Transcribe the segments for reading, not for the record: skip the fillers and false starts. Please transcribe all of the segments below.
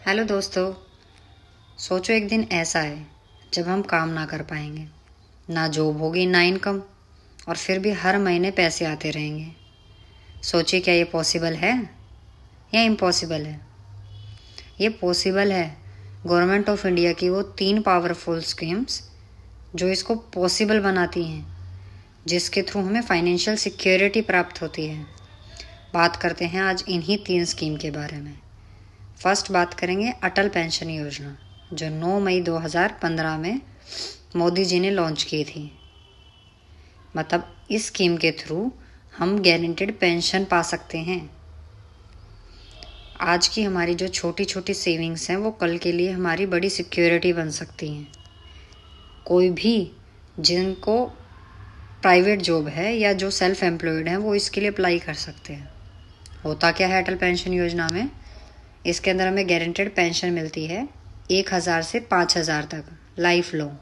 Hello दोस्तों। सोचो एक दिन ऐसा है जब हम काम ना कर पाएंगे, ना जॉब होगी ना इनकम, और फिर भी हर महीने पैसे आते रहेंगे। सोचिए, क्या ये पॉसिबल है या इम्पॉसिबल है? ये पॉसिबल है। गवर्नमेंट ऑफ इंडिया की वो 3 पावरफुल स्कीम्स जो इसको पॉसिबल बनाती हैं, जिसके थ्रू हमें फाइनेंशियल सिक्योरिटी प्राप्त होती है। बात करते हैं आज इन्हीं 3 स्कीम के बारे में। फर्स्ट बात करेंगे अटल पेंशन योजना, जो 9 मई 2015 में मोदी जी ने लॉन्च की थी। मतलब इस स्कीम के थ्रू हम गारंटेड पेंशन पा सकते हैं। आज की हमारी जो छोटी छोटी सेविंग्स हैं वो कल के लिए हमारी बड़ी सिक्योरिटी बन सकती हैं। कोई भी जिनको प्राइवेट जॉब है या जो सेल्फ एम्प्लॉयड हैं वो इसके लिए अप्लाई कर सकते हैं। होता क्या है अटल पेंशन योजना में? इसके अंदर हमें गारंटेड पेंशन मिलती है 1,000 से 5,000 तक, लाइफ लॉन्ग।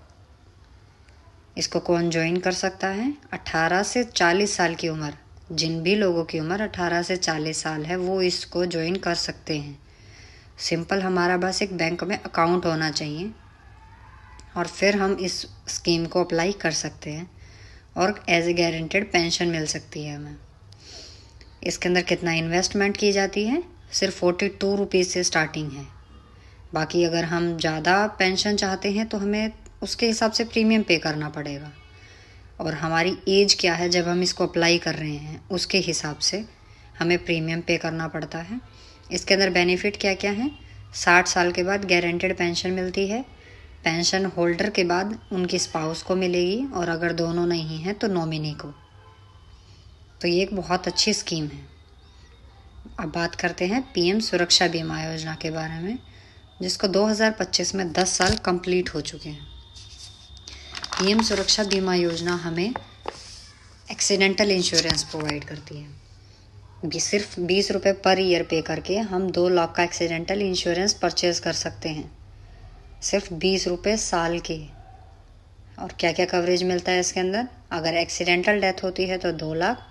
इसको कौन ज्वाइन कर सकता है? 18 से 40 साल की उम्र, जिन भी लोगों की उम्र 18 से 40 साल है वो इसको ज्वाइन कर सकते हैं। सिंपल, हमारा बस एक बैंक में अकाउंट होना चाहिए और फिर हम इस स्कीम को अप्लाई कर सकते हैं और एज ए गारंटेड पेंशन मिल सकती है हमें। इसके अंदर कितना इन्वेस्टमेंट की जाती है? सिर्फ 42 रुपीज़ से स्टार्टिंग है। बाकी अगर हम ज़्यादा पेंशन चाहते हैं तो हमें उसके हिसाब से प्रीमियम पे करना पड़ेगा, और हमारी एज क्या है जब हम इसको अप्लाई कर रहे हैं उसके हिसाब से हमें प्रीमियम पे करना पड़ता है। इसके अंदर बेनिफिट क्या क्या है? 60 साल के बाद गारंटेड पेंशन मिलती है। पेंशन होल्डर के बाद उनकी स्पाउस को मिलेगी, और अगर दोनों नहीं हैं तो नॉमिनी को। तो ये एक बहुत अच्छी स्कीम है। अब बात करते हैं पीएम सुरक्षा बीमा योजना के बारे में, जिसको 2025 में 10 साल कंप्लीट हो चुके हैं। पीएम सुरक्षा बीमा योजना हमें एक्सीडेंटल इंश्योरेंस प्रोवाइड करती है। सिर्फ 20 रुपये पर ईयर पे करके हम 2 लाख का एक्सीडेंटल इंश्योरेंस परचेज़ कर सकते हैं, सिर्फ 20 रुपये साल के। और क्या क्या कवरेज मिलता है इसके अंदर? अगर एक्सीडेंटल डेथ होती है तो 2 लाख,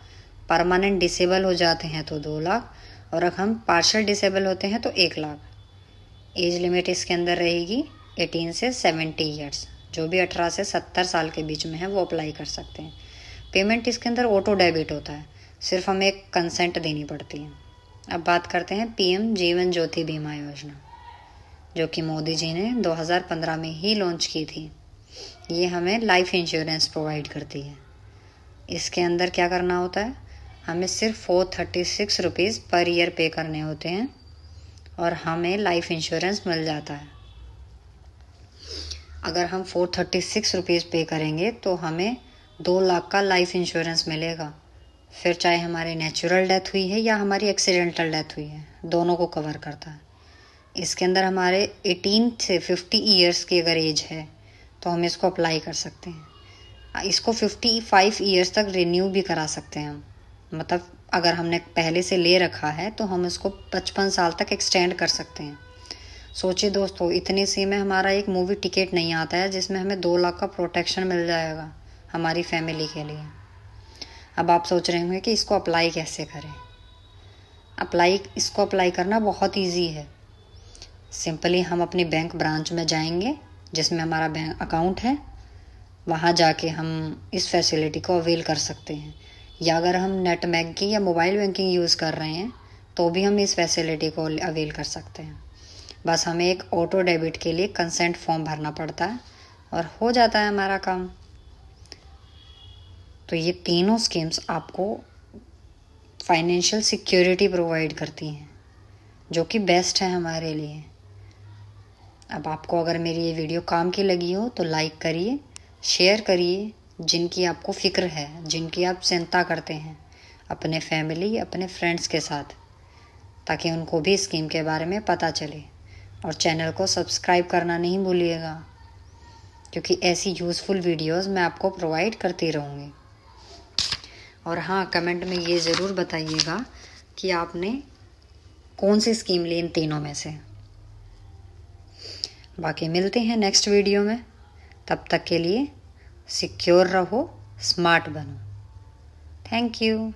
परमानेंट डिसेबल हो जाते हैं तो 2 लाख, और अगर हम पार्शियल डिसेबल होते हैं तो 1 लाख। एज लिमिट इसके अंदर रहेगी 18 से 70 ईयर्स। जो भी 18 से 70 साल के बीच में है वो अप्लाई कर सकते हैं। पेमेंट इसके अंदर ऑटो डेबिट होता है, सिर्फ हमें एक कंसेंट देनी पड़ती है। अब बात करते हैं पीएम जीवन ज्योति बीमा योजना, जो कि मोदी जी ने 2015 में ही लॉन्च की थी। ये हमें लाइफ इंश्योरेंस प्रोवाइड करती है। इसके अंदर क्या करना होता है? हमें सिर्फ 436 रुपीज़ पर ईयर पे करने होते हैं और हमें लाइफ इंश्योरेंस मिल जाता है। अगर हम 436 रुपीज़ पे करेंगे तो हमें 2 लाख का लाइफ इंश्योरेंस मिलेगा। फिर चाहे हमारी नेचुरल डेथ हुई है या हमारी एक्सीडेंटल डेथ हुई है, दोनों को कवर करता है। इसके अंदर हमारे 18 से 50 ईयर्स की अगर एज है तो हम इसको अप्लाई कर सकते हैं। इसको 55 ईयर्स तक रिन्यू भी करा सकते हैं हम। मतलब अगर हमने पहले से ले रखा है तो हम इसको 55 साल तक एक्सटेंड कर सकते हैं। सोचिए दोस्तों, इतनी सी में हमारा एक मूवी टिकट नहीं आता है जिसमें हमें 2 लाख का प्रोटेक्शन मिल जाएगा हमारी फैमिली के लिए। अब आप सोच रहे होंगे कि इसको अप्लाई कैसे करें। इसको अप्लाई करना बहुत ईजी है। सिंपली हम अपनी बैंक ब्रांच में जाएंगे जिसमें हमारा बैंक अकाउंट है, वहाँ जाके हम इस फैसिलिटी को अवेल कर सकते हैं। या अगर हम नेट बैंकिंग या मोबाइल बैंकिंग यूज़ कर रहे हैं तो भी हम इस फैसिलिटी को अवेल कर सकते हैं। बस हमें एक ऑटो डेबिट के लिए कंसेंट फॉर्म भरना पड़ता है और हो जाता है हमारा काम। तो ये तीनों स्कीम्स आपको फाइनेंशियल सिक्योरिटी प्रोवाइड करती हैं, जो कि बेस्ट है हमारे लिए। अब आपको अगर मेरी ये वीडियो काम की लगी हो तो लाइक करिए, शेयर करिए जिनकी आपको फ़िक्र है, जिनकी आप चिंता करते हैं, अपने फैमिली अपने फ्रेंड्स के साथ, ताकि उनको भी स्कीम के बारे में पता चले। और चैनल को सब्सक्राइब करना नहीं भूलिएगा, क्योंकि ऐसी यूज़फुल वीडियोस मैं आपको प्रोवाइड करती रहूँगी। और हाँ, कमेंट में ये ज़रूर बताइएगा कि आपने कौन सी स्कीम ली इन तीनों में से। बाकी मिलते हैं नेक्स्ट वीडियो में। तब तक के लिए सिक्योर रहो, स्मार्ट बनो। Thank you.